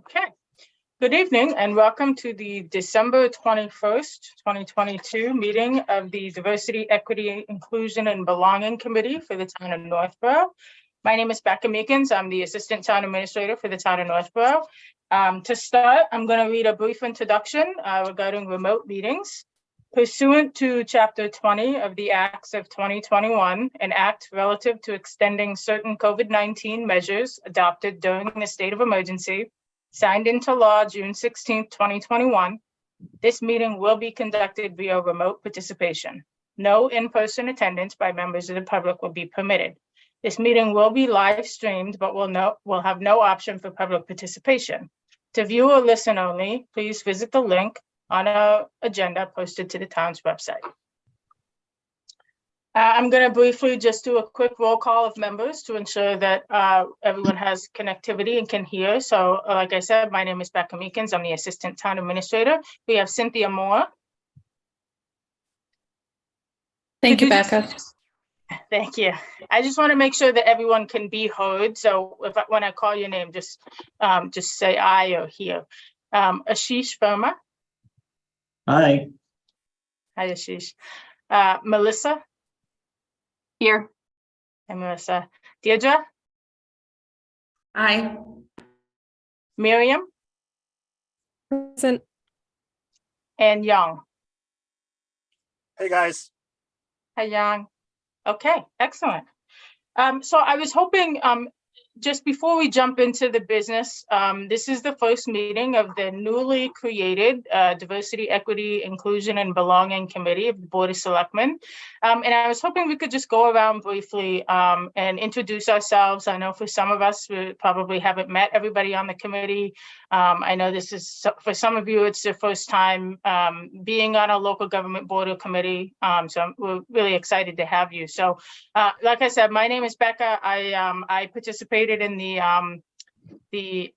Okay. Good evening and welcome to the December 21st, 2022 meeting of the Diversity, Equity, Inclusion, and Belonging Committee for the Town of Northborough. My name is Becca Meekins. I'm the Assistant Town Administrator for the Town of Northborough. To start, I'm going to read a brief introduction regarding remote meetings. Pursuant to Chapter 20 of the Acts of 2021, an act relative to extending certain COVID-19 measures adopted during the state of emergency, signed into law June 16, 2021, this meeting will be conducted via remote participation. No in-person attendance by members of the public will be permitted. This meeting will be live streamed, but will have no option for public participation. To view or listen only, please visit the link on our agenda posted to the town's website. I'm going to briefly just do a quick roll call of members to ensure that everyone has connectivity and can hear. So like I said, my name is Becca Meekins. I'm the Assistant Town Administrator. We have Cynthia Moore. Thank you, Becca. Thank you. I just want to make sure that everyone can be heard. So when I call your name, just say I or hear. Ashish Verma. Hi. Hi, Ashish. Melissa. Here. Hi, Melissa. Deirdre. Hi. Miriam. Present. And Young. Hey, guys. Hi, Young. Okay, excellent. So I was hoping, just before we jump into the business, this is the first meeting of the newly created Diversity, Equity, Inclusion, and Belonging Committee of the Board of Selectmen. And I was hoping we could just go around briefly and introduce ourselves. I know for some of us, we probably haven't met everybody on the committee. I know this is, for some of you, it's your first time being on a local government board or committee. So we're really excited to have you. So like I said, my name is Becca. I participated in the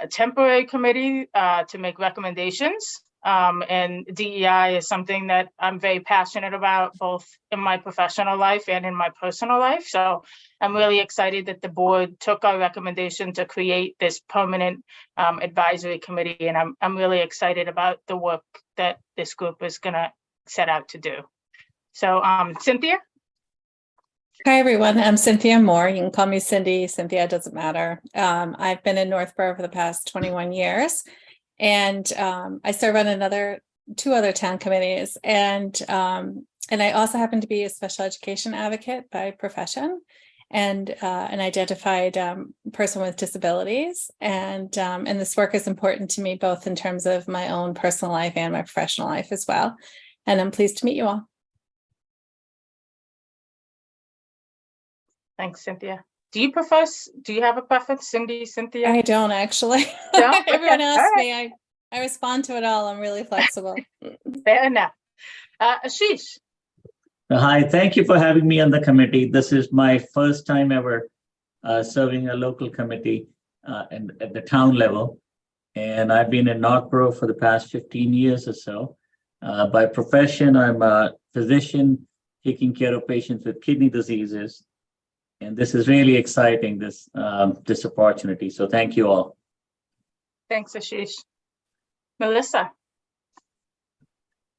temporary committee to make recommendations. And DEI is something that I'm very passionate about, both in my professional life and in my personal life. So I'm really excited that the board took our recommendation to create this permanent advisory committee. And I'm really excited about the work that this group is going to set out to do. So Cynthia? Hi, everyone. I'm Cynthia Moore. You can call me Cindy. Cynthia, it doesn't matter. I've been in Northborough for the past 21 years. And I serve on two other town committees, and I also happen to be a special education advocate by profession, and an identified person with disabilities, and this work is important to me both in terms of my own personal life and my professional life as well. And I'm pleased to meet you all. Thanks, Cynthia. Do you have a preference, Cindy, Cynthia? I don't actually. No? Everyone asks right. me. I respond to it all. I'm really flexible. Fair enough. Ashish. Hi, thank you for having me on the committee. This is my first time ever serving a local committee at the town level. And I've been in Northborough for the past 15 years or so. By profession, I'm a physician taking care of patients with kidney diseases. And this is really exciting, this opportunity. So thank you all. Thanks, Ashish. Melissa.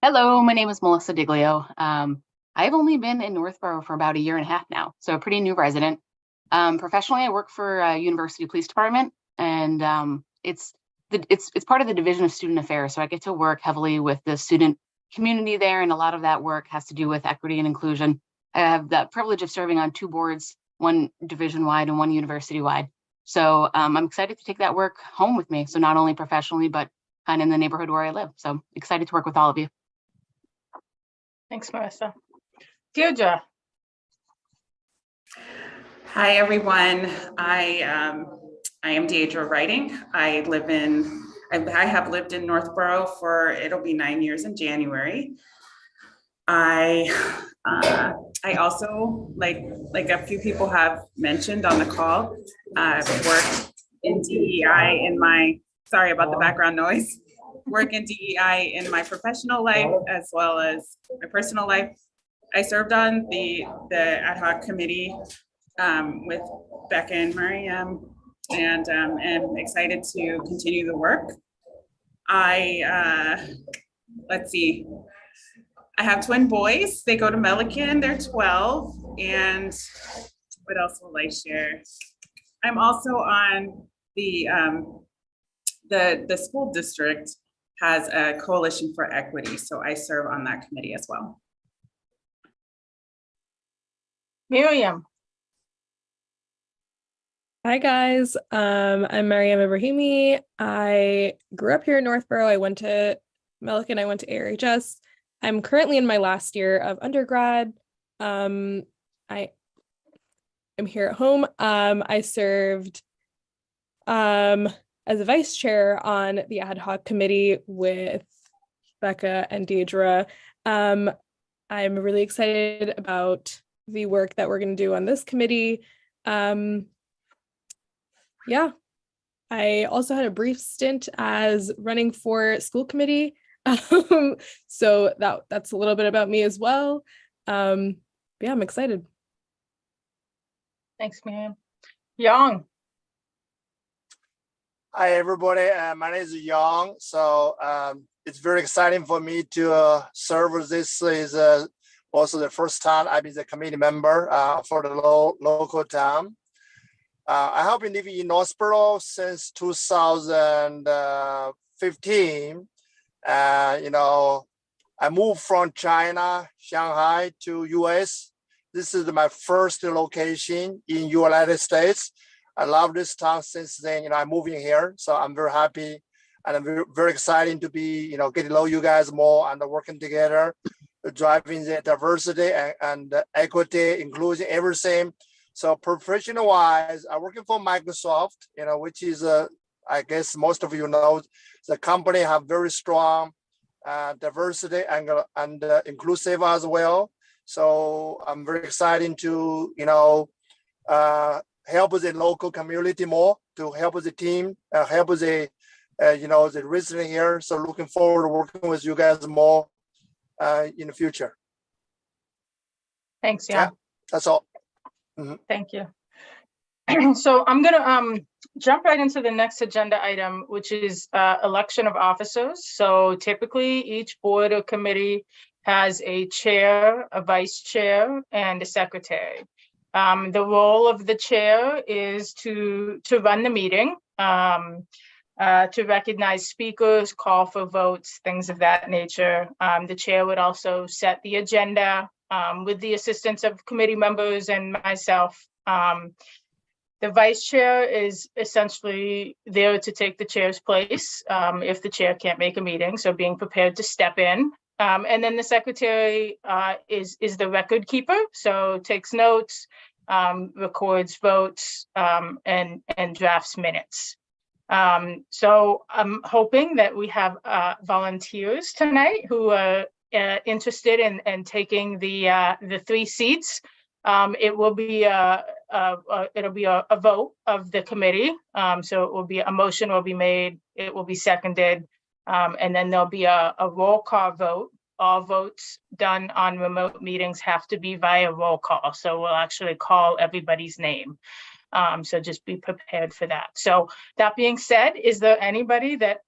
Hello, my name is Melissa Diglio. I've only been in Northborough for about 1.5 years now, so a pretty new resident. Professionally, I work for a university police department, and it's part of the Division of Student Affairs. So I get to work heavily with the student community there, and a lot of that work has to do with equity and inclusion. I have the privilege of serving on 2 boards, one division-wide and one university-wide. So I'm excited to take that work home with me. So not only professionally, but kind of in the neighborhood where I live. So excited to work with all of you. Thanks, Melissa. Deirdre. Hi, everyone. I am Deirdre Writing. I have lived in Northborough for, it'll be 9 years in January. I also, like a few people have mentioned on the call, worked in DEI in my, sorry about the background noise, work in DEI in my professional life as well as my personal life. I served on the ad hoc committee with Becca and Miriam and am excited to continue the work. Let's see. I have twin boys. They go to Milliken. They're 12. And what else will I share? I'm also on the school district has a coalition for equity. So I serve on that committee as well. Miriam, Hi guys, I'm Mariam Ibrahimi. I grew up here in Northborough. I went to Milliken, I went to ARHS. I'm currently in my last year of undergrad. I am here at home. I served as a vice chair on the ad hoc committee with Becca and Deidre. I'm really excited about the work that we're going to do on this committee. Yeah, I also had a brief stint as running for school committee. So that's a little bit about me as well. Yeah, I'm excited. thanks, Miriam. Young, Hi, everybody. My name is Yang. So it's very exciting for me to serve. This is also the first time I've been the committee member for the local town. I have been living in Northborough since 2015. I moved from China, Shanghai to US. This is my first location in United States. I love this town since then, I'm moving here. So I'm very happy and I'm very, very excited to be, getting to know you guys more and working together, driving the diversity and equity, inclusion, everything. So professional wise, I'm working for Microsoft, which is, I guess most of you know, the company have very strong diversity and inclusive as well. So I'm very excited to, help the local community more, to help the team, help the, the resident here. So looking forward to working with you guys more in the future. thanks, Yeah. Young. That's all. Thank you. So I'm gonna jump right into the next agenda item, which is election of officers. So typically each board or committee has a chair, a vice chair, and a secretary. The role of the chair is to run the meeting, to recognize speakers, call for votes, things of that nature. The chair would also set the agenda with the assistance of committee members and myself. The vice chair is essentially there to take the chair's place if the chair can't make a meeting, so being prepared to step in. And then the secretary is the record keeper, so takes notes, records votes, and drafts minutes. So I'm hoping that we have volunteers tonight who are interested in taking the 3 seats. It will be it'll be a vote of the committee. So it will be a motion will be made, it will be seconded, and then there'll be a roll call vote. All votes done on remote meetings have to be via roll call. So we'll actually call everybody's name. So just be prepared for that. So that being said, is there anybody that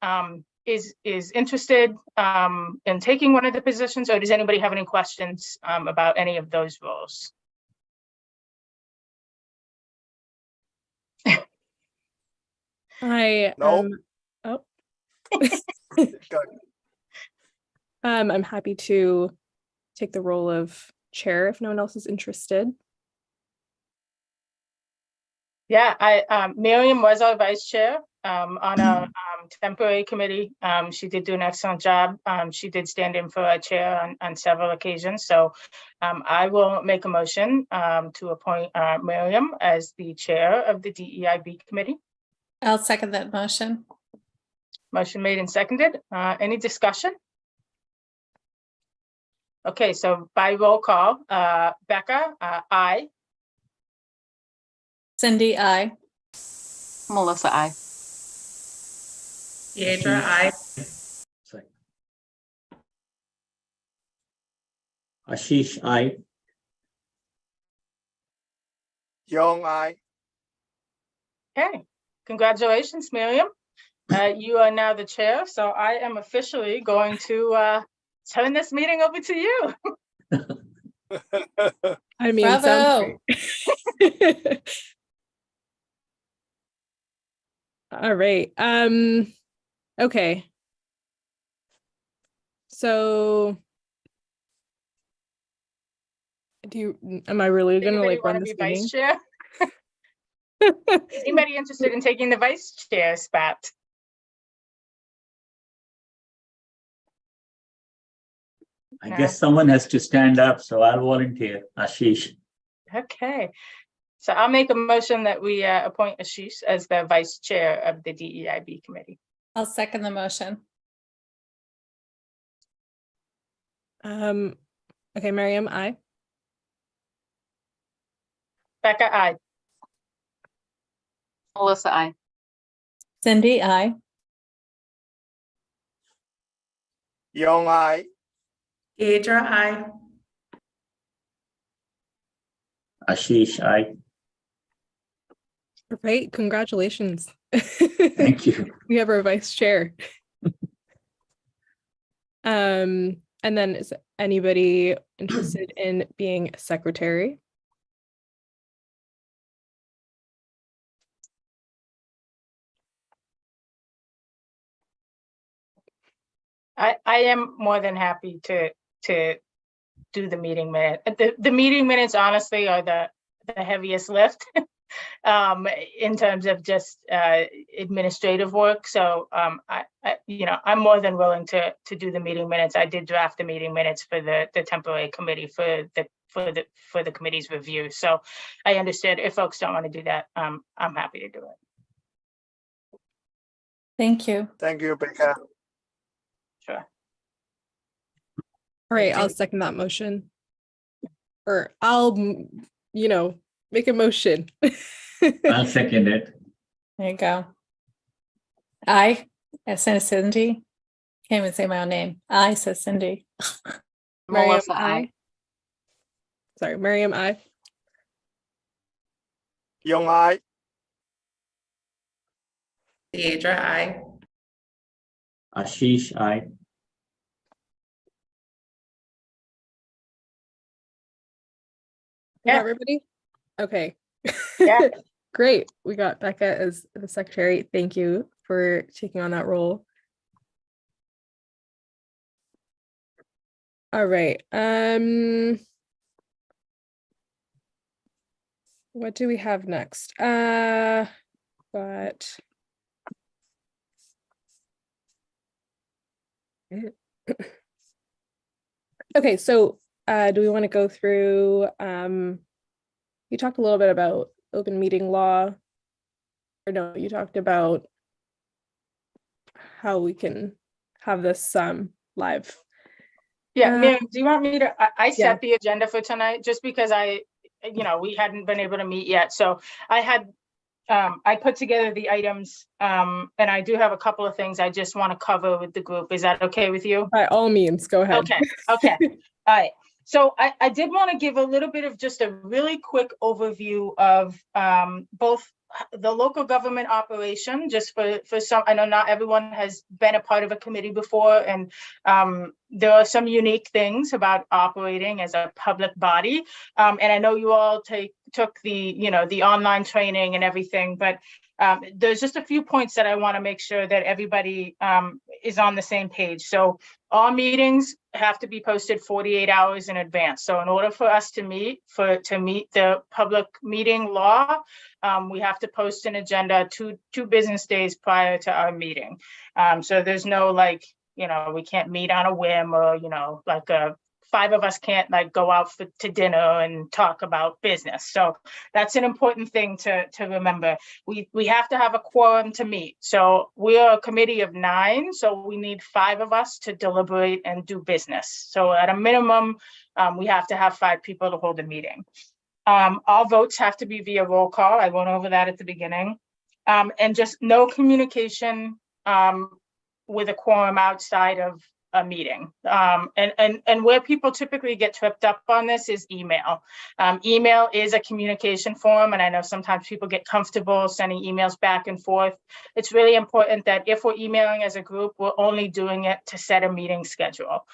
is interested in taking one of the positions, or does anybody have any questions about any of those roles? No. I'm happy to take the role of chair if no one else is interested. Yeah, Miriam was our vice chair on a temporary committee. She did do an excellent job. She did stand in for our chair on several occasions. So I will make a motion to appoint Miriam as the chair of the DEIB committee. I'll second that motion. Motion made and seconded. Any discussion? Okay, so by roll call, Becca, aye. Cindy, aye. Melissa, I. Deidre, aye. Sorry. Ashish, aye. Young, I. Okay, Congratulations, Miriam. You are now the chair, so I am officially going to turn this meeting over to you. I mean, sounds Bravo. great. All right. Okay. So am I really gonna Anybody like run want to this be meeting? vice chair? Anybody interested in taking the vice chair spot? I No. guess someone has to stand up, so I'll volunteer. Ashish. Okay. So I'll make a motion that we appoint Ashish as the vice chair of the DEIB committee. I'll second the motion. Okay, Miriam, I. Becca, aye. Melissa, I. Cindy, I. Young I. Deidre, I. Ashish, I. Right, congratulations. Thank you. We have our vice chair. And then is anybody interested in being secretary? I am more than happy to do the meeting minute. The meeting minutes honestly are the heaviest lift in terms of just administrative work. So I'm more than willing to do the meeting minutes. I did draft the meeting minutes for the temporary committee for the committee's review. So I understood if folks don't want to do that, I'm happy to do it. Thank you. Thank you, Becca. Sure. All right, I'll Okay. second that motion. Or I'll, make a motion. I'll second it. There you go. I, says Cindy. Can't even say my own name. I, says Cindy. Miriam, Melissa, I. Sorry, Miriam, I. Young I. Deidre, I. Ashish, I. Got Yeah. everybody? Okay. Yeah. Great. We got Becca as the secretary. Thank you for taking on that role. All right. What do we have next? But okay, so do we want to go through you talked a little bit about open meeting law, or no, you talked about how we can have this live. Yeah, Uh, Miriam, do you want me to, I yeah. set the agenda for tonight just because we hadn't been able to meet yet. So I put together the items and I do have a couple of things I just want to cover with the group. Is that okay with you? By all means, go ahead. Okay. All right. So I did want to give a little bit of just a really quick overview of both the local government operation, just for some. I know not everyone has been a part of a committee before, and there are some unique things about operating as a public body. And I know you all took the online training and everything, but there's just a few points that I want to make sure that everybody is on the same page. So all meetings have to be posted 48 hours in advance. So in order for us to meet the public meeting law, we have to post an agenda two business days prior to our meeting. So there's no we can't meet on a whim, or five of us can't go out to dinner and talk about business. So that's an important thing to remember. We have to have a quorum to meet. So we are a committee of 9, so we need 5 of us to deliberate and do business. So at a minimum, we have to have 5 people to hold a meeting. All votes have to be via roll call. I went over that at the beginning. And just no communication with a quorum outside of a meeting. And where people typically get tripped up on this is email. Email is a communication form, and I know sometimes people get comfortable sending emails back and forth. It's really important that if we're emailing as a group, we're only doing it to set a meeting schedule.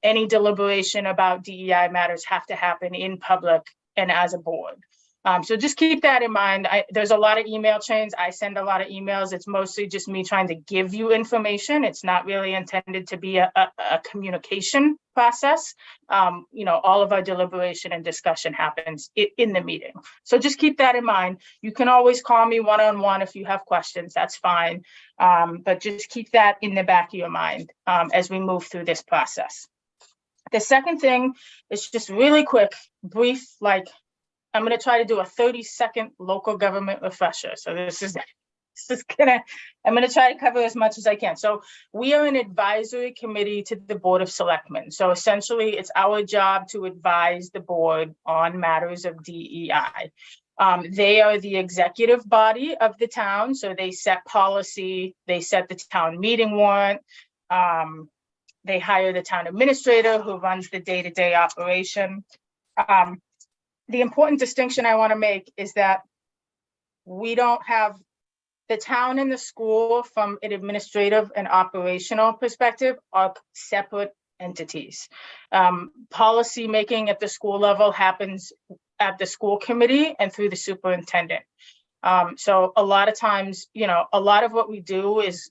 Any deliberation about DEI matters have to happen in public and as a board. So just keep that in mind. There's a lot of email chains. I send a lot of emails. It's mostly just me trying to give you information. It's not really intended to be a communication process. All of our deliberation and discussion happens in the meeting. So just keep that in mind. You can always call me one-on-one if you have questions, that's fine. But just keep that in the back of your mind as we move through this process. The second thing is just really quick, brief, I'm going to try to do a 30-second local government refresher. So I'm going to try to cover as much as I can. So we are an advisory committee to the Board of Selectmen. So essentially, it's our job to advise the board on matters of DEI. They are the executive body of the town. So they set policy, they set the town meeting warrant. They hire the town administrator who runs the day-to-day operation. The important distinction I want to make is that we don't have the town and the school from an administrative and operational perspective are separate entities. Policy making at the school level happens at the school committee and through the superintendent. So a lot of times, a lot of what we do is,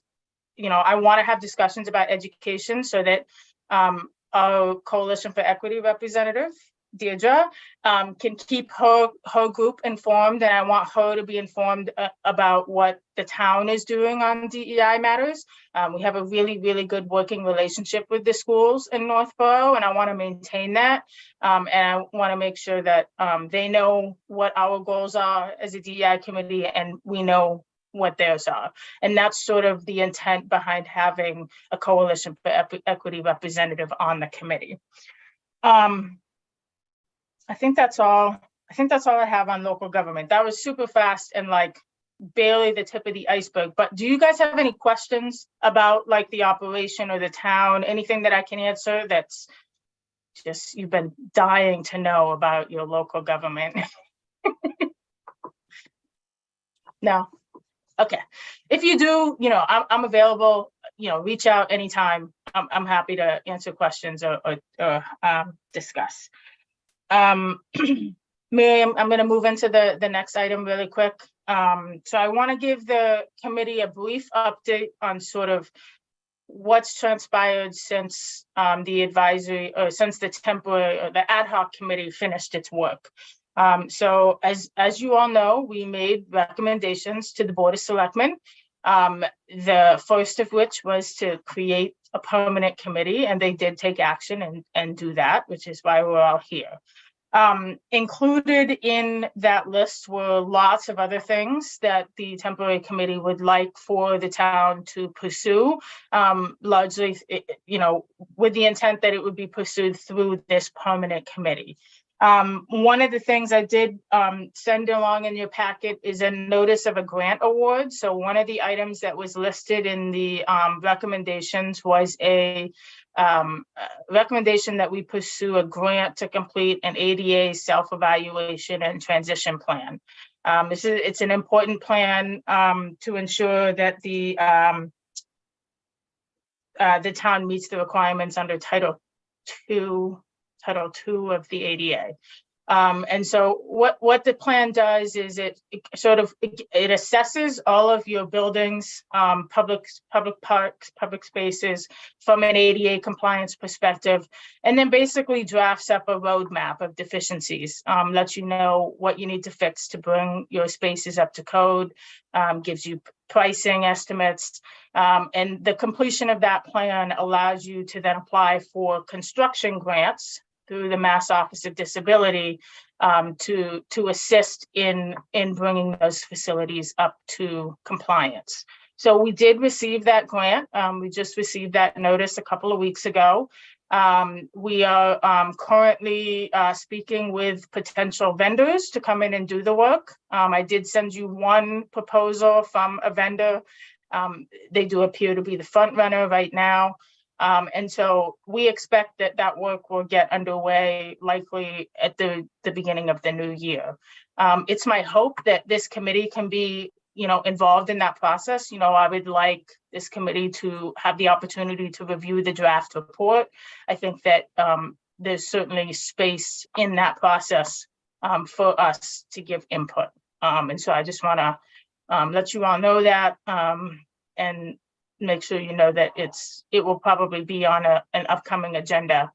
I want to have discussions about education so that our Coalition for Equity representative, Deirdre, can keep her group informed, and I want her to be informed about what the town is doing on DEI matters. We have a really, really good working relationship with the schools in Northborough, and I want to maintain that. And I want to make sure that they know what our goals are as a DEI committee, and we know what theirs are. And that's sort of the intent behind having a Coalition for Equity representative on the committee. I think that's all I have on local government. That was super fast and barely the tip of the iceberg. But do you guys have any questions about the operation or the town? Anything that I can answer that's just you've been dying to know about your local government? No? Okay. If you do, I'm available, reach out anytime. I'm happy to answer questions or discuss. Miriam, I'm going to move into the next item really quick. So I want to give the committee a brief update on sort of what's transpired since the advisory or since the temporary or the ad hoc committee finished its work. So as you all know, we made recommendations to the Board of Selectmen. The first of which was to create a permanent committee, and they did take action and do that, which is why we're all here. Included in that list were lots of other things that the temporary committee would like for the town to pursue, largely, with the intent that it would be pursued through this permanent committee. One of the things I did send along in your packet is a notice of a grant award. So one of the items that was listed in the recommendations was a recommendation that we pursue a grant to complete an ADA self-evaluation and transition plan. It's an important plan to ensure that the town meets the requirements under Title II of the ADA. And so what the plan does is it assesses all of your buildings, public parks, public spaces from an ADA compliance perspective, and then basically drafts up a roadmap of deficiencies, lets you know what you need to fix to bring your spaces up to code, gives you pricing estimates, and the completion of that plan allows you to then apply for construction grants through the Mass Office of Disability to assist in bringing those facilities up to compliance. So we did receive that grant. We just received that notice a couple of weeks ago. We are currently speaking with potential vendors to come in and do the work. I did send you one proposal from a vendor. They do appear to be the front runner right now. And so we expect that that work will get underway likely at the beginning of the new year. It's my hope that this committee can be, involved in that process. I would like this committee to have the opportunity to review the draft report. I think that there's certainly space in that process for us to give input. And so I just want to let you all know that and make sure you know that it will probably be on an upcoming agenda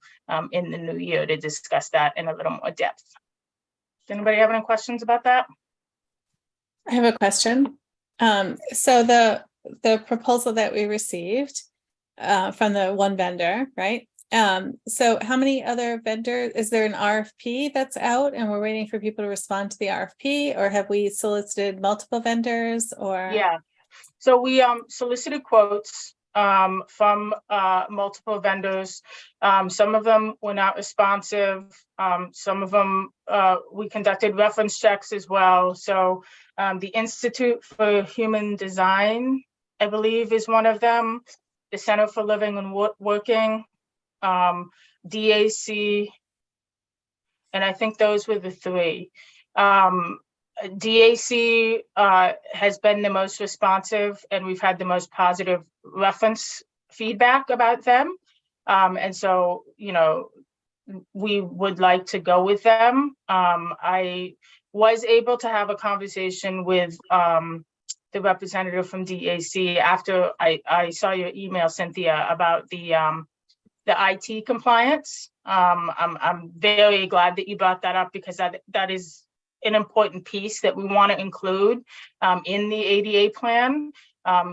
in the new year to discuss that in a little more depth. Does anybody have any questions about that? I have a question. So the proposal that we received from the one vendor, right? So how many other vendors, is there an RFP that's out and we're waiting for people to respond to the RFP, or have we solicited multiple vendors or? Yeah, so we solicited quotes from multiple vendors. Some of them were not responsive. Some of them, we conducted reference checks as well. So the Institute for Human Design, I believe, is one of them. The Center for Living and Working, DAC, and I think those were the three. DAC has been the most responsive, and we've had the most positive reference feedback about them. And so, we would like to go with them. I was able to have a conversation with the representative from DAC after I saw your email, Cynthia, about the IT compliance. I'm very glad that you brought that up, because that is an important piece that we want to include in the ADA plan,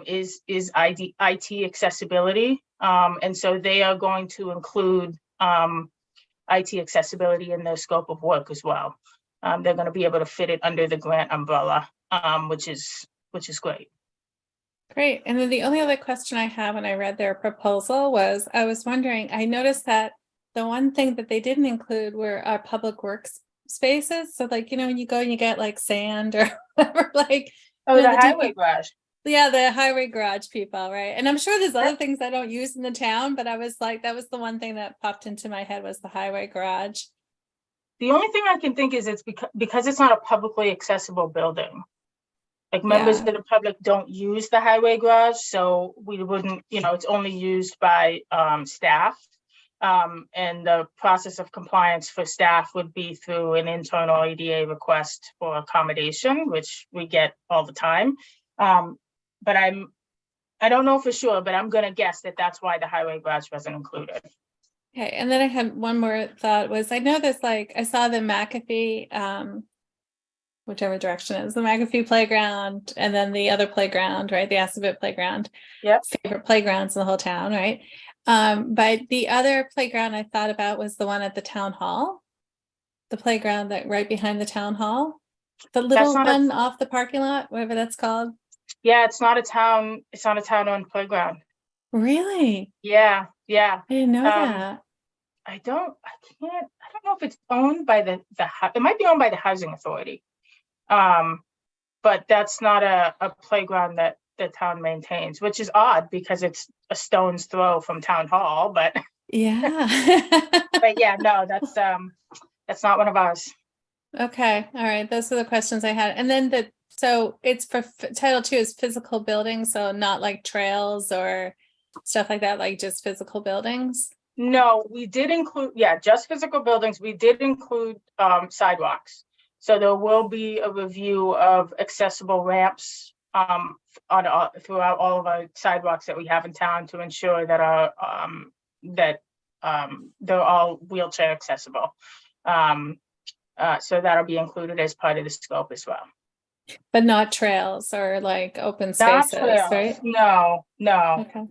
is IT accessibility. And so they are going to include IT accessibility in their scope of work as well. They're going to be able to fit it under the grant umbrella, which is great. Great. And then the only other question I have when I read their proposal was, I was wondering, I noticed that the one thing that they didn't include were our public works spaces. So like, when you go and you get like sand or whatever, like. Oh, the highway garage. Yeah, the highway garage people, right? And I'm sure there's other things I don't use in the town, but I was like, that was the one thing that popped into my head was the highway garage. The only thing I can think is it's because it's not a publicly accessible building. Like members of the public don't use the highway garage, so we wouldn't, it's only used by staff. And the process of compliance for staff would be through an internal ADA request for accommodation, which we get all the time. But I don't know for sure, but I'm gonna guess that that's why the highway garage wasn't included. Okay, and then I had one more thought was, I know there's I saw the McAfee, whichever direction it is, the McAfee playground, and then the other playground, right? The Assabet playground. Yep. Favorite playgrounds in the whole town, right? But the other playground I thought about was the one at the town hall. The playground that right behind the town hall. The little one off the parking lot, whatever that's called. Yeah, it's not a town-owned playground. Really? Yeah. I didn't know that. I don't know if it's owned by it might be owned by the housing authority. But that's not a playground that the town maintains, which is odd because it's a stone's throw from town hall, but yeah. but yeah, no, that's not one of ours. Okay. All right. Those are the questions I had. And then so it's for Title II is physical buildings, so not like trails or stuff like that, like just physical buildings. No, we did include, just physical buildings. We did include sidewalks. So there will be a review of accessible ramps throughout all of our sidewalks that we have in town to ensure that they're all wheelchair accessible. So that'll be included as part of the scope as well. But not trails or like open spaces, right? No. Okay.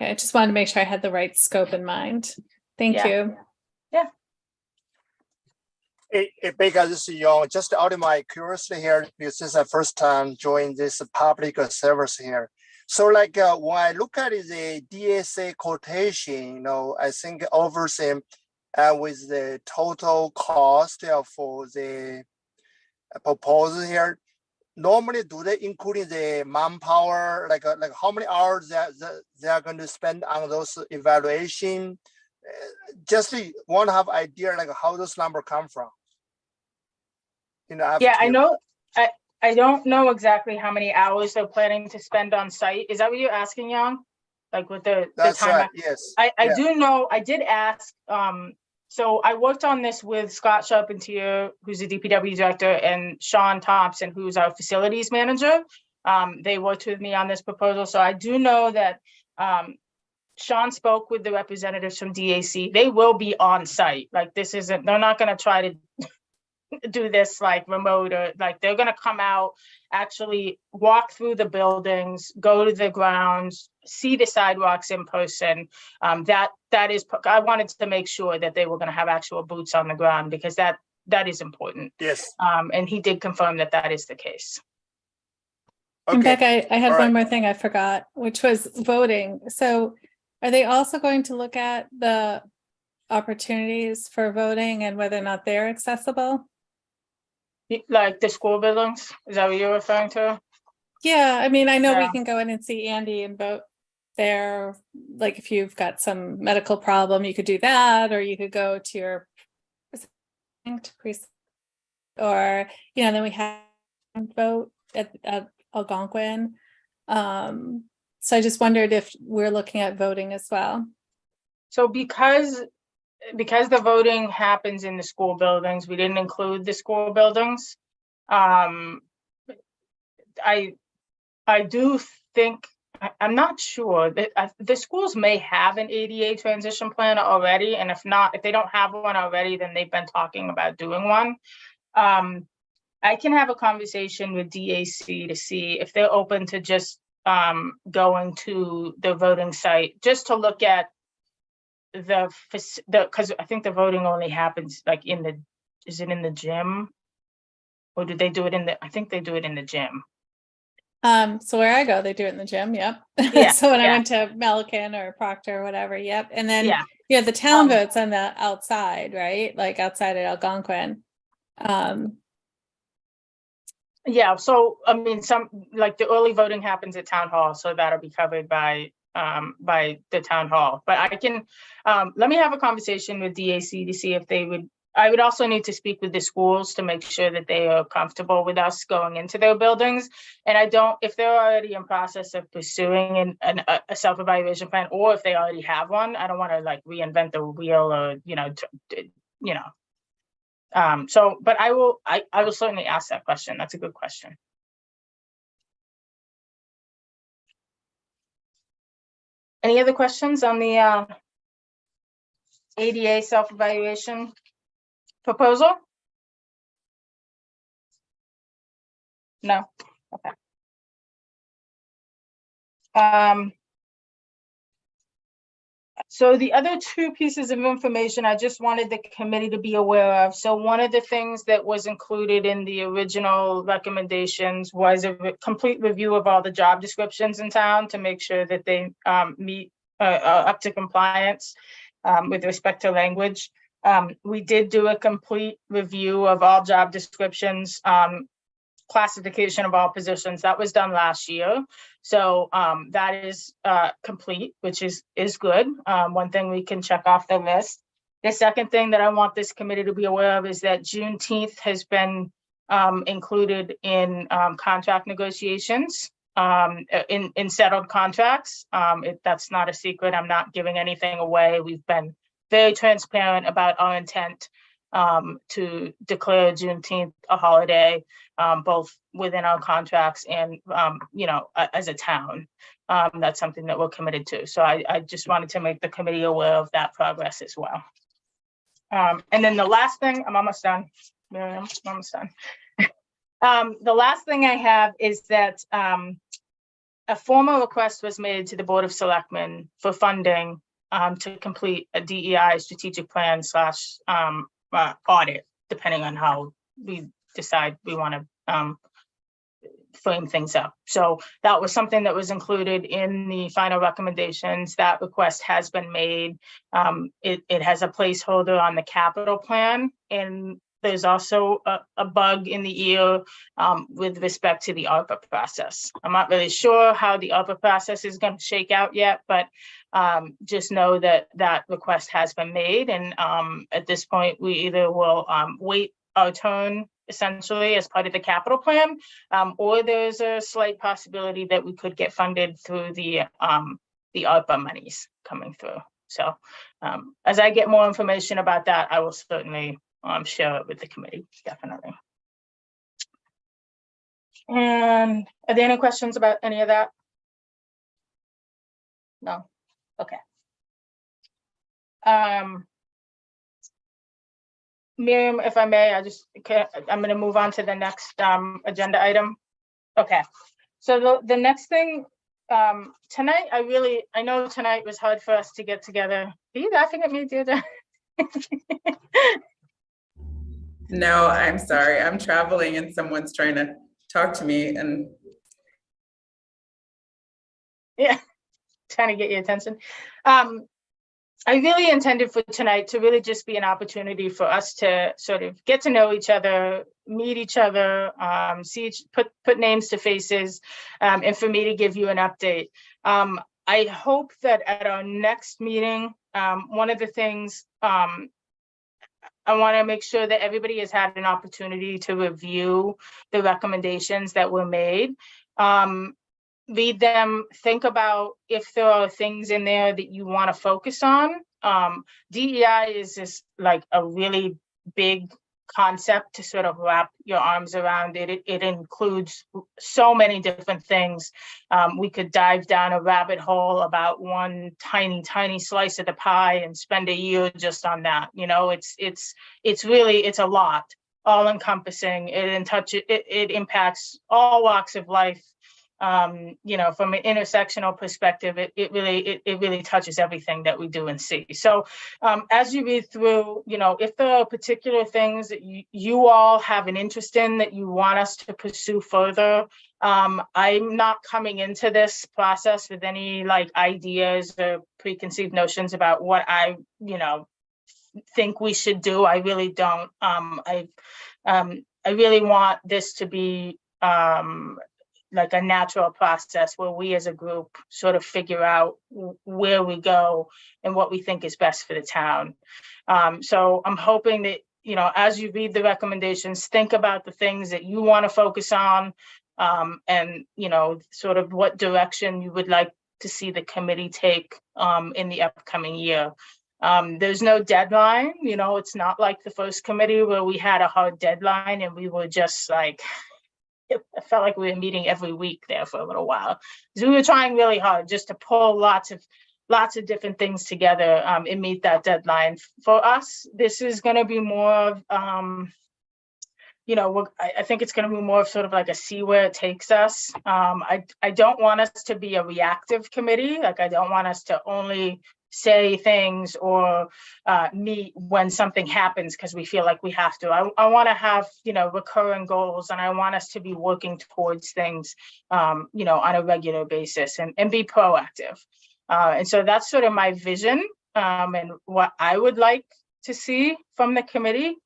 I just wanted to make sure I had the right scope in mind. Thank you. Yeah. Hey, Becca, this is Yong. Just out of my curiosity here, because this is the first time joining this public service here. So like when I look at the DSA quotation, I think offers them with the total cost for the proposal here, normally do they including the manpower, like how many hours they are going to spend on those evaluation? Just want to have idea like how those number come from. Yeah, I know. I don't know exactly how many hours they're planning to spend on site. Is that what you're asking, Young? Like with the That's time? right. Yes. I do know, I did ask, so I worked on this with Scott Charpentier, who's the DPW director, and Sean Thompson, who's our facilities manager. They worked with me on this proposal. So I do know that Sean spoke with the representatives from DAC. They will be on site. Like this isn't, they're not gonna try to do this like remote, or like they're gonna come out, actually walk through the buildings, go to the grounds, see the sidewalks in person. That is, I wanted to make sure that they were gonna have actual boots on the ground, because that is important. Yes. And he did confirm that that is the case. And Okay. Beck, I had All one right. more thing I forgot, which was voting. So are they also going to look at the opportunities for voting and whether or not they're accessible? Like the school buildings, is that what you're referring to? Yeah, I mean, I know we Yeah. can go in and see Andy and vote there. Like if you've got some medical problem, you could do that, or you could go to your precinct, or, you know, then we have vote at Algonquin. So I just wondered if we're looking at voting as well. So because the voting happens in the school buildings, we didn't include the school buildings. I do think, I'm not sure that the schools may have an ADA transition plan already, and if not, if they don't have one already, then they've been talking about doing one. I can have a conversation with DAC to see if they're open to just going to the voting site, just to look at because I think the voting only happens like is it in the gym? Or do they do it I think they do it in the gym. So where I go, they do it in the gym. Yep. Yeah, So when I yeah. went to Milliken or Proctor or whatever, yep. And then Yeah. the town votes on the outside, right? Like outside at Algonquin. Yeah, so I mean, some like the early voting happens at town hall, so that'll be covered by the town hall. But I can let me have a conversation with DAC to see if they would. I would also need to speak with the schools to make sure that they are comfortable with us going into their buildings. And I don't, if they're already in process of pursuing a self-evaluation plan, or if they already have one, I don't want to like reinvent the wheel, or so, but I will certainly ask that question. That's a good question. Any other questions on the ADA self-evaluation proposal? No. Okay. So the other two pieces of information I just wanted the committee to be aware of. So one of the things that was included in the original recommendations was a complete review of all the job descriptions in town to make sure that they meet up to compliance with respect to language. We did do a complete review of all job descriptions, classification of all positions. That was done last year. So that is complete, which is good. One thing we can check off the list. The second thing that I want this committee to be aware of is that Juneteenth has been included in contract negotiations, in settled contracts. That's not a secret. I'm not giving anything away. We've been very transparent about our intent to declare Juneteenth a holiday, both within our contracts and, as a town. That's something that we're committed to. So I just wanted to make the committee aware of that progress as well. And then the last thing, I'm almost done, Miriam, I'm almost done. The last thing I have is that a formal request was made to the Board of Selectmen for funding to complete a DEI strategic plan / audit, depending on how we decide we want to frame things up. So that was something that was included in the final recommendations. That request has been made. It has a placeholder on the capital plan in there's also a bug in the ear with respect to the ARPA process. I'm not really sure how the ARPA process is going to shake out yet, but just know that that request has been made. And at this point, we either will wait our turn essentially as part of the capital plan, or there's a slight possibility that we could get funded through the ARPA monies coming through. So as I get more information about that, I will certainly share it with the committee, definitely. And are there any questions about any of that? No? Okay. Miriam, if I may, I'm going to move on to the next agenda item. Okay. So the next thing tonight, I know tonight was hard for us to get together. Are you laughing at me, Deirdre? No, I'm sorry. I'm traveling and someone's trying to talk to me and Yeah, trying to get your attention. I really intended for tonight to really just be an opportunity for us to sort of get to know each other, meet each other, put names to faces, and for me to give you an update. I hope that at our next meeting, one of the things I want to make sure that everybody has had an opportunity to review the recommendations that were made. Read them, think about if there are things in there that you want to focus on. DEI is just like a really big concept to sort of wrap your arms around. It includes so many different things. We could dive down a rabbit hole about one tiny slice of the pie and spend a year just on that. You know, it's a lot, all encompassing. It impacts all walks of life. You know, from an intersectional perspective, it really touches everything that we do and see. So as you read through, you know, if there are particular things that you all have an interest in that you want us to pursue further, I'm not coming into this process with any like ideas or preconceived notions about what I, you know, think we should do. I really don't. I really want this to be like a natural process where we as a group sort of figure out where we go and what we think is best for the town. So I'm hoping that, you know, as you read the recommendations, think about the things that you want to focus on, and, you know, sort of what direction you would like to see the committee take in the upcoming year. There's no deadline, you know, it's not like the first committee where we had a hard deadline and we were just like, it felt like we were meeting every week there for a little while. So we were trying really hard just to pull lots of different things together and meet that deadline. For us, this is going to be more of, you know, I think it's going to be more of sort of like a see where it takes us. I don't want us to be a reactive committee. Like, I don't want us to only say things or meet when something happens because we feel like we have to. I want to have, you know, recurring goals, and I want us to be working towards things, you know, on a regular basis and be proactive. And so that's sort of my vision and what I would like to see from the committee.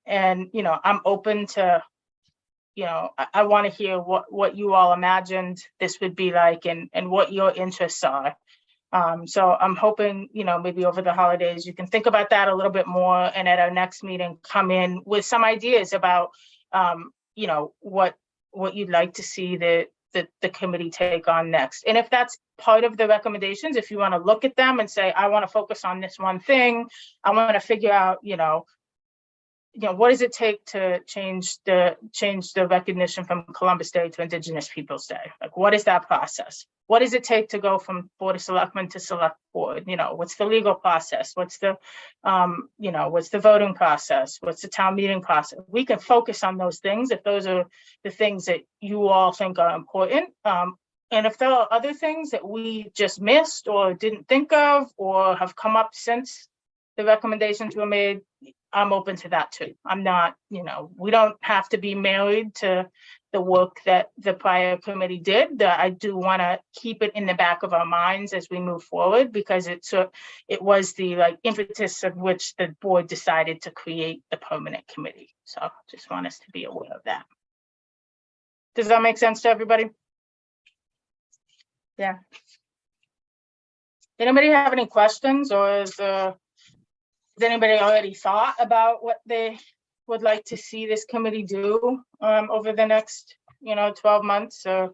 And, you know, I'm open to, you know, I want to hear what you all imagined this would be like and what your interests are. So I'm hoping, you know, maybe over the holidays, you can think about that a little bit more, and at our next meeting, come in with some ideas about, you know, what you'd like to see the committee take on next. And if that's part of the recommendations, if you want to look at them and say, I want to focus on this one thing, I want to figure out, you know, what does it take to change the recognition from Columbus Day to Indigenous Peoples Day? Like, what is that process? What does it take to go from Board of Selectmen to Select Board? You know, what's the legal process? What's the, you know, what's the voting process? What's the town meeting process? We can focus on those things if those are the things that you all think are important. And if there are other things that we just missed or didn't think of or have come up since the recommendations were made, I'm open to that too. I'm not, you know, we don't have to be married to the work that the prior committee did. I do want to keep it in the back of our minds as we move forward, because it was the like impetus of which the board decided to create the permanent committee. So just want us to be aware of that. Does that make sense to everybody? Yeah. Did anybody have any questions, or has anybody already thought about what they would like to see this committee do over the next, 12 months? Or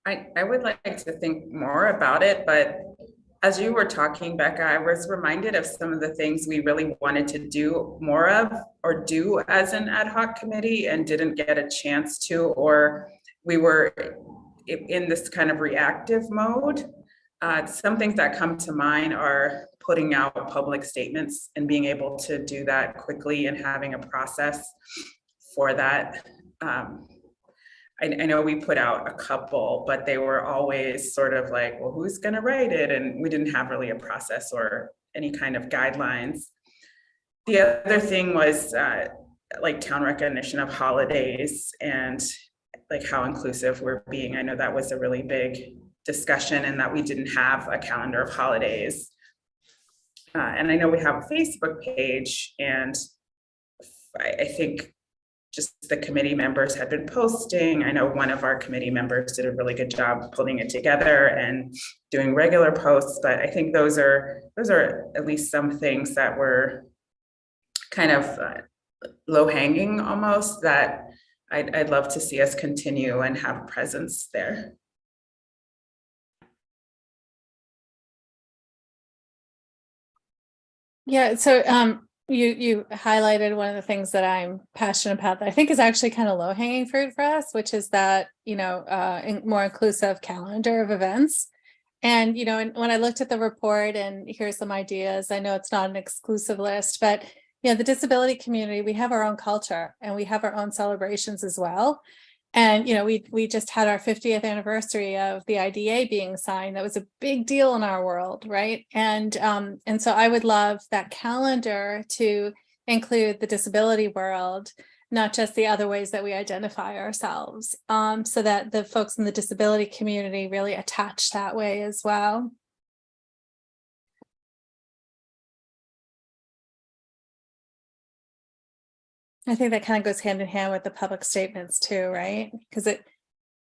I would like to think more about it, but as you were talking, Becca, I was reminded of some of the things we really wanted to do more of or do as an ad hoc committee and didn't get a chance to, or we were in this kind of reactive mode. Some things that come to mind are putting out public statements and being able to do that quickly and having a process for that. I know we put out a couple, but they were always sort of like, well, who's going to write it? And we didn't have really a process or any kind of guidelines. The other thing was like town recognition of holidays and like how inclusive we're being. I know that was a really big discussion, and that we didn't have a calendar of holidays. And I know we have a Facebook page, and I think just the committee members had been posting. I know one of our committee members did a really good job pulling it together and doing regular posts, but I think those are at least some things that were kind of low hanging almost, that I'd love to see us continue and have a presence there. Yeah, so you highlighted one of the things that I'm passionate about that I think is actually kind of low hanging fruit for us, which is that, more inclusive calendar of events. And, and when I looked at the report, and here's some ideas, I know it's not an exclusive list, but, the disability community, we have our own culture and we have our own celebrations as well. And, we just had our 50th anniversary of the IDA being signed. That was a big deal in our world, right? And so I would love that calendar to include the disability world, not just the other ways that we identify ourselves, so that the folks in the disability community really attach that way as well. I think that kind of goes hand in hand with the public statements too, right? Because it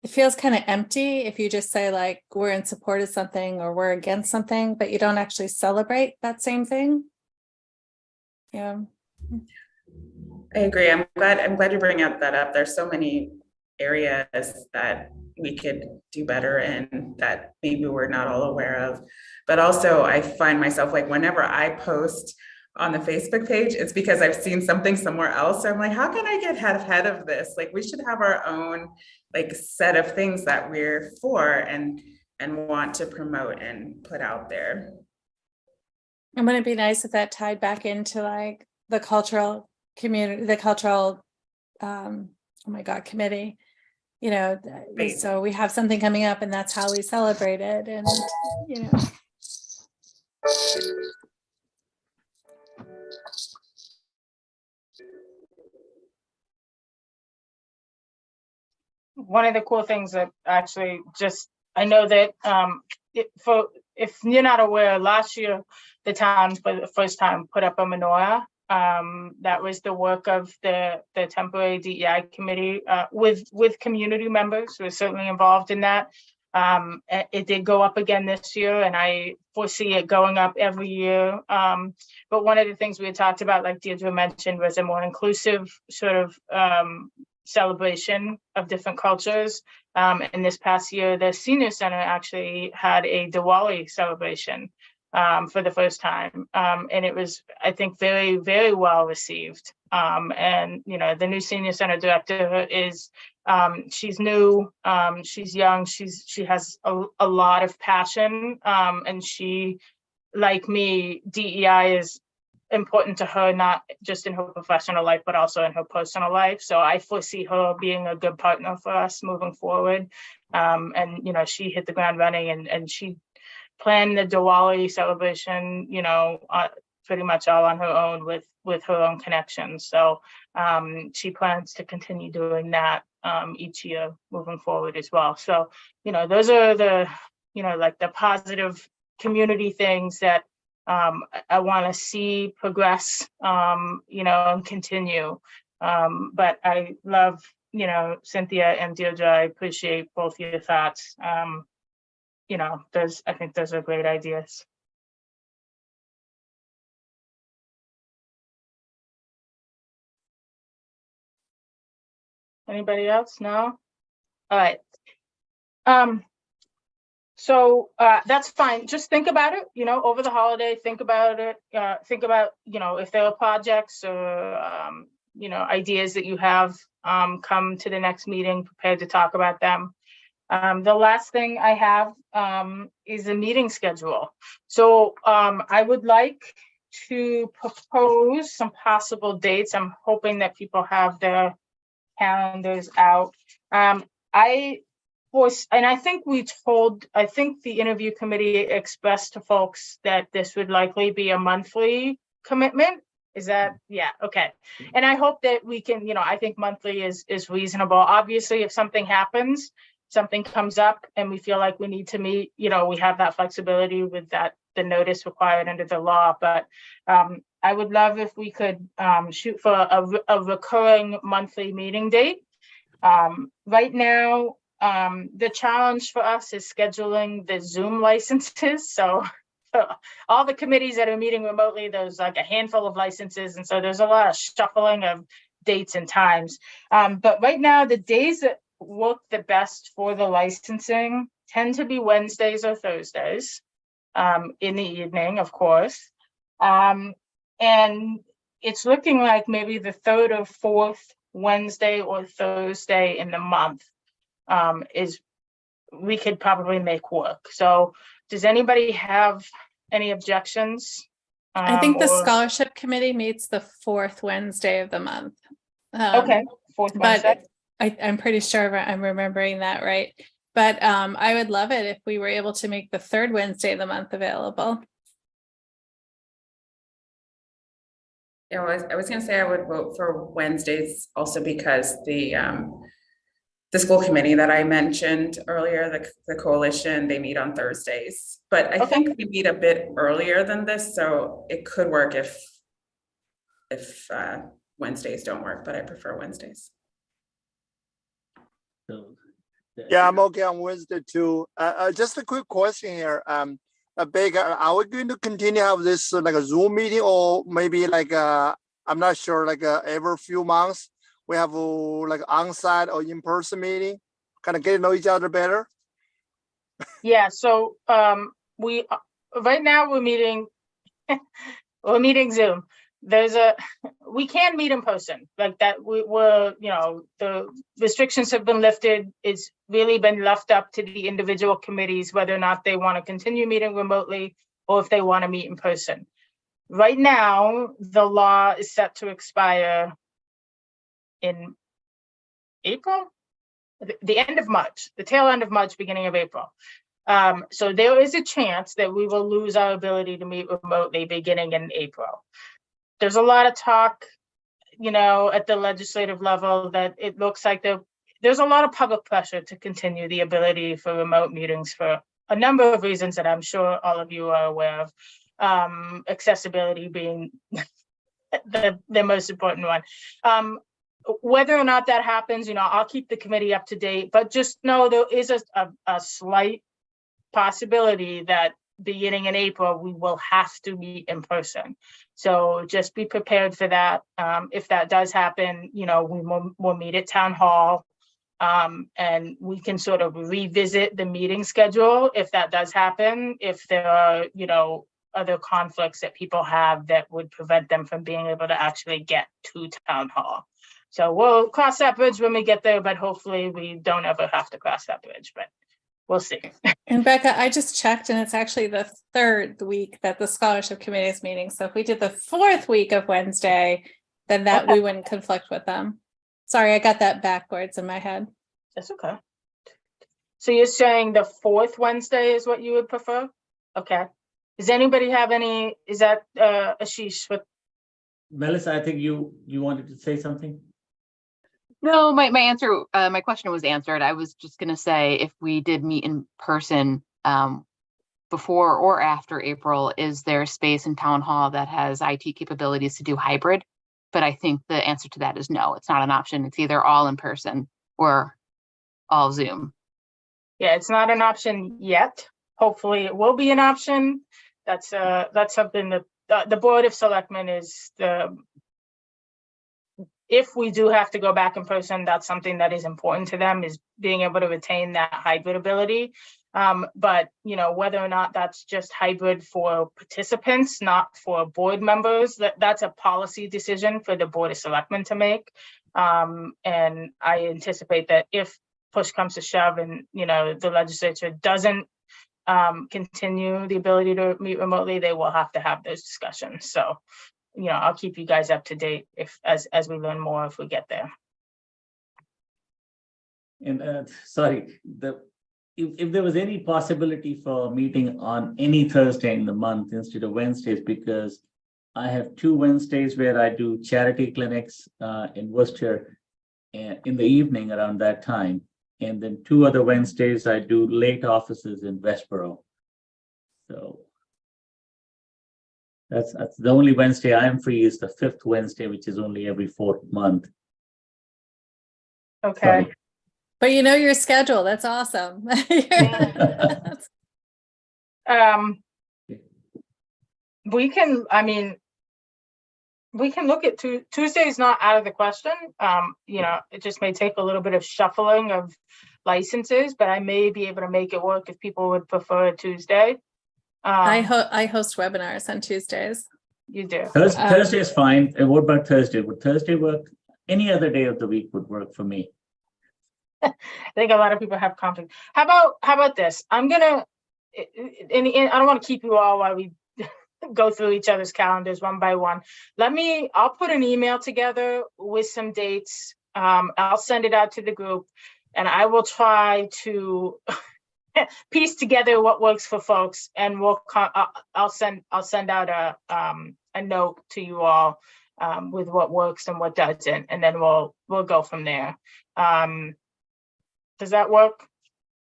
feels kind of empty if you just say like, we're in support of something or we're against something, but you don't actually celebrate that same thing. Yeah. I agree. I'm glad you bring that up. There's so many areas that we could do better and that maybe we're not all aware of. But also I find myself like, whenever I post on the Facebook page, it's because I've seen something somewhere else. So I'm like, how can I get ahead of this? Like, we should have our own like set of things that we're for and want to promote and put out there. And wouldn't it be nice if that tied back into like the cultural community, the cultural, committee, Right. So we have something coming up and that's how we celebrate it. And, one of the cool things that actually I know that if you're not aware, last year the town for the first time put up a menorah. That was the work of the temporary DEI committee with community members who are certainly involved in that. It did go up again this year, and I foresee it going up every year. But one of the things we had talked about, like Deirdre mentioned, was a more inclusive sort of celebration of different cultures. And this past year, the senior center actually had a Diwali celebration for the first time. And it was, I think, very, very well received. And, the new senior center director is, she's new, she's young, she has a lot of passion. And she, like me, DEI is important to her, not just in her professional life, but also in her personal life. So I foresee her being a good partner for us moving forward. And, she hit the ground running, and she planned the Diwali celebration, pretty much all on her own with her own connections. So she plans to continue doing that each year moving forward as well. So, those are the, like the positive community things that I want to see progress, and continue. But I love, Cynthia and Deirdre, I appreciate both your thoughts. I think those are great ideas. Anybody else? No? All right. So that's fine. Just think about it, over the holiday, think about it. Think about, if there are projects or, ideas that you have, come to the next meeting prepared to talk about them. The last thing I have is a meeting schedule. So I would like to propose some possible dates. I'm hoping that people have their calendars out. I think the interview committee expressed to folks that this would likely be a monthly commitment. Is that, yeah, okay. And I hope that we can, I think monthly is reasonable. Obviously, if something happens, something comes up and we feel like we need to meet, we have that flexibility with the notice required under the law. But I would love if we could shoot for a recurring monthly meeting date. Right now, the challenge for us is scheduling the Zoom licenses. So all the committees that are meeting remotely, there's like a handful of licenses. And so there's a lot of shuffling of dates and times. But right now, the days that work the best for the licensing tend to be Wednesdays or Thursdays in the evening, of course. And it's looking like maybe the third or fourth Wednesday or Thursday in the month we could probably make work. So does anybody have any objections? I think the or- scholarship committee meets the fourth Wednesday of the month. Okay, fourth Wednesday. But I'm pretty sure I'm remembering that right. But I would love it if we were able to make the third Wednesday of the month available. Yeah, I was going to say I would vote for Wednesdays also because the school committee that I mentioned earlier, the coalition, they meet on Thursdays. But I think we meet a bit earlier than this, so it could work if Wednesdays don't work, but I prefer Wednesdays. So, Yeah, I'm okay on Wednesday too. Just a quick question here. Baker, are we going to continue to have this like a Zoom meeting or maybe like I'm not sure, like every few months we have like on-site or in-person meeting, kind of get to know each other better? Yeah, so we right now we're meeting Zoom. We can meet in person like that. We're the restrictions have been lifted. It's really been left up to the individual committees whether or not they want to continue meeting remotely or if they want to meet in person. Right now, the law is set to expire in April, the end of March, the tail end of March, beginning of April. So there is a chance that we will lose our ability to meet remotely beginning in April. There's a lot of talk, at the legislative level that it looks like there's a lot of public pressure to continue the ability for remote meetings for a number of reasons that I'm sure all of you are aware of. Accessibility being the most important one. Whether or not that happens, I'll keep the committee up to date, but just know there is a slight possibility that beginning in April, we will have to meet in person. So just be prepared for that. If that does happen, we'll meet at town hall and we can sort of revisit the meeting schedule if that does happen, if there are, other conflicts that people have that would prevent them from being able to actually get to town hall. So we'll cross that bridge when we get there, but hopefully we don't ever have to cross that bridge, but we'll see. And Becca, I just checked and it's actually the third week that the scholarship committee is meeting. So if we did the fourth week of Wednesday, then that we wouldn't conflict with them. Sorry, I got that backwards in my head. That's okay. So you're saying the fourth Wednesday is what you would prefer? Okay. Does anybody have any, is that Ashish with, Melissa, I think you wanted to say something? No, my answer, my question was answered. I was just gonna say, if we did meet in person, before or after April, is there space in town hall that has IT capabilities to do hybrid? But I think the answer to that is no, it's not an option. It's either all in person or all Zoom. yeah, it's not an option yet. Hopefully it will be an option. That's something that the Board of Selectmen is if we do have to go back in person, that's something that is important to them, is being able to retain that hybrid ability. But you know, whether or not that's just hybrid for participants, not for board members, that's a policy decision for the Board of Selectmen to make. And I anticipate that if push comes to shove and, you know, the legislature doesn't continue the ability to meet remotely, they will have to have those discussions. So, you know, I'll keep you guys up to date as we learn more, if we get there. And sorry, if there was any possibility for meeting on any Thursday in the month instead of Wednesdays, because I have 2 Wednesdays where I do charity clinics in Worcester in the evening around that time. And then 2 other Wednesdays I do late offices in Westboro. So that's the only Wednesday I am free is the 5th Wednesday, which is only every 4th month. Okay. Sorry. But you know your schedule. That's awesome. We can, I mean, we can look at Tuesday is not out of the question. You know, it just may take a little bit of shuffling of licenses, but I may be able to make it work if people would prefer a Tuesday. I host webinars on Tuesdays. You do. Thursday is fine. And what about Thursday? Would Thursday work? Any other day of the week would work for me. I think a lot of people have conflict. How about this? I'm gonna, and I don't want to keep you all while we go through each other's calendars one by one. I'll put an email together with some dates. I'll send it out to the group, and I will try to piece together what works for folks, and I'll send out a note to you all with what works and what doesn't, and then we'll go from there. Does that work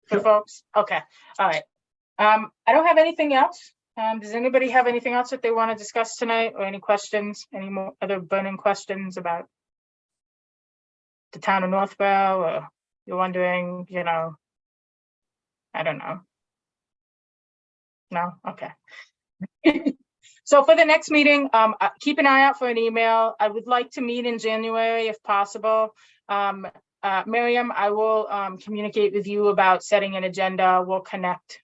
for folks? Okay, all right. I don't have anything else. Does anybody have anything else that they want to discuss tonight, or any questions, any more other burning questions about the town of Northborough, or you're wondering, you know, I don't know. No? Okay. So for the next meeting, keep an eye out for an email. I would like to meet in January if possible. Miriam, I will communicate with you about setting an agenda. We'll connect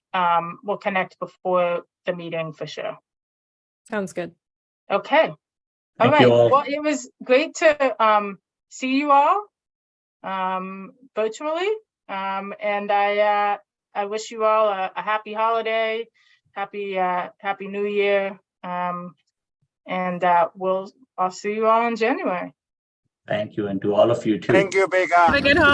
before the meeting for sure. Sounds good. Okay. All Thank right. you all. Well, it was great to see you all virtually. And I wish you all a happy holiday, happy New Year. And I'll see you all in January. Thank you, and to all of you too. Thank you, Becca. Have a good holiday.